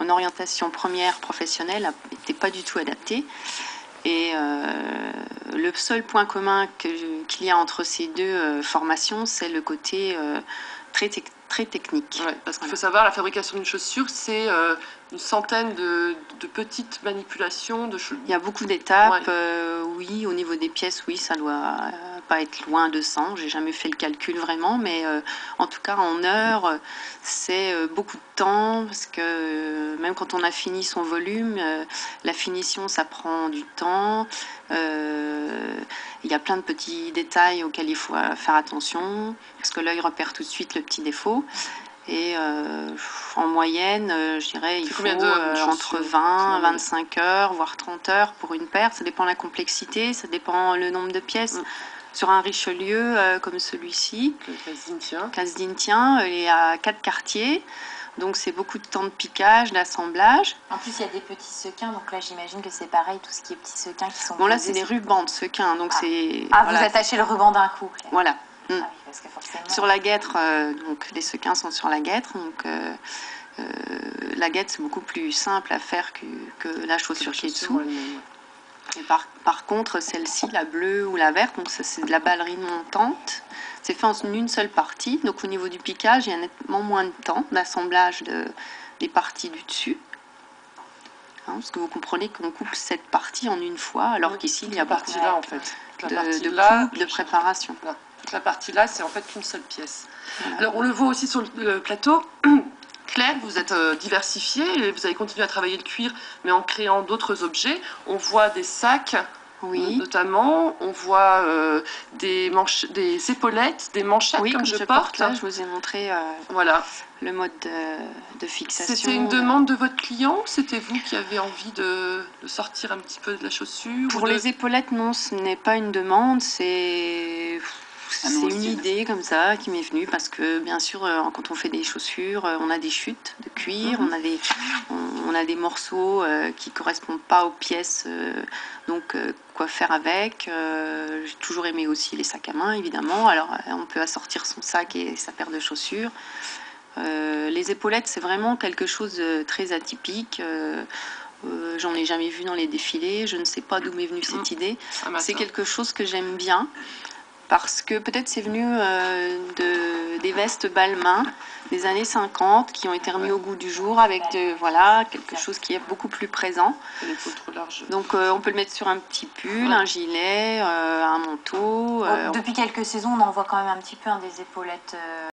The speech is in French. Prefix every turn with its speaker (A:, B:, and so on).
A: mon orientation première professionnelle n'était pas du tout adaptée. Et le seul point commun qu'il y a entre ces deux formations, c'est le côté très technique.
B: Ouais, parce qu'il faut savoir, la fabrication d'une chaussure, c'est une centaine de petites manipulations.
A: Il y a beaucoup d'étapes.
B: Ouais.
A: Oui, au niveau des pièces, oui, ça doit pas être loin de 100. J'ai jamais fait le calcul vraiment, mais en tout cas, en heures, c'est beaucoup de temps, parce que même quand on a fini son volume, la finition, ça prend du temps. Il y a plein de petits détails auxquels il faut faire attention, parce que l'œil repère tout de suite le petit défaut. Et en moyenne, je dirais, il faut entre 20, 25 heures, voire 30 heures pour une paire. Ça dépend de la complexité, ça dépend le nombre de pièces. Sur un Richelieu comme celui-ci, Casdintien, il y a 4 quartiers. Donc c'est beaucoup de temps de piquage, d'assemblage.
C: En plus, il y a des petits sequins, donc là j'imagine que c'est pareil, tout ce qui est petits sequins qui sont...
A: Bon là c'est des rubans de sequins, donc c'est...
C: Vous attachez le ruban d'un coup.
A: Voilà.
C: Ah oui, parce que forcément...
A: Sur la guêtre, donc les sequins sont sur la guêtre, donc la guêtre c'est beaucoup plus simple à faire que la chaussure qui est dessous. Et par contre, celle-ci, la bleue ou la verte, donc ça c'est de la ballerine montante. C'est fait en une seule partie, donc au niveau du piquage, il y a nettement moins de temps d'assemblage des parties du dessus. Parce que vous comprenez qu'on coupe cette partie en une fois, alors qu'ici il y a beaucoup
B: là en fait.
A: de préparation.
B: Là. Toute la partie là, c'est en fait qu'une seule pièce. Voilà. Alors on le voit aussi sur le plateau. Claire, vous êtes diversifiée et vous avez continué à travailler le cuir, mais en créant d'autres objets. On voit des sacs, notamment. On voit des épaulettes, des manchettes comme je porte.
A: Là, je vous ai montré
B: voilà.
A: le mode de fixation.
B: C'était une demande de votre client ou c'était vous qui avez envie de sortir un petit peu de la chaussure?
A: Pour les épaulettes, non, ce n'est pas une demande, c'est une idée comme ça qui m'est venue parce que bien sûr quand on fait des chaussures on a des chutes de cuir, on a des morceaux qui correspondent pas aux pièces, donc quoi faire avec. J'ai toujours aimé aussi les sacs à main évidemment, alors on peut assortir son sac et sa paire de chaussures. Les épaulettes c'est vraiment quelque chose de très atypique. J'en ai jamais vu dans les défilés, je ne sais pas d'où m'est venue cette idée. C'est quelque chose que j'aime bien. Parce que peut-être c'est venu des vestes Balmain des années 50 qui ont été remis au goût du jour avec quelque chose qui est beaucoup plus présent.
B: Trop large.
A: Donc on peut le mettre sur un petit pull, un gilet, un manteau.
C: Depuis quelques saisons, on en voit quand même un petit peu des épaulettes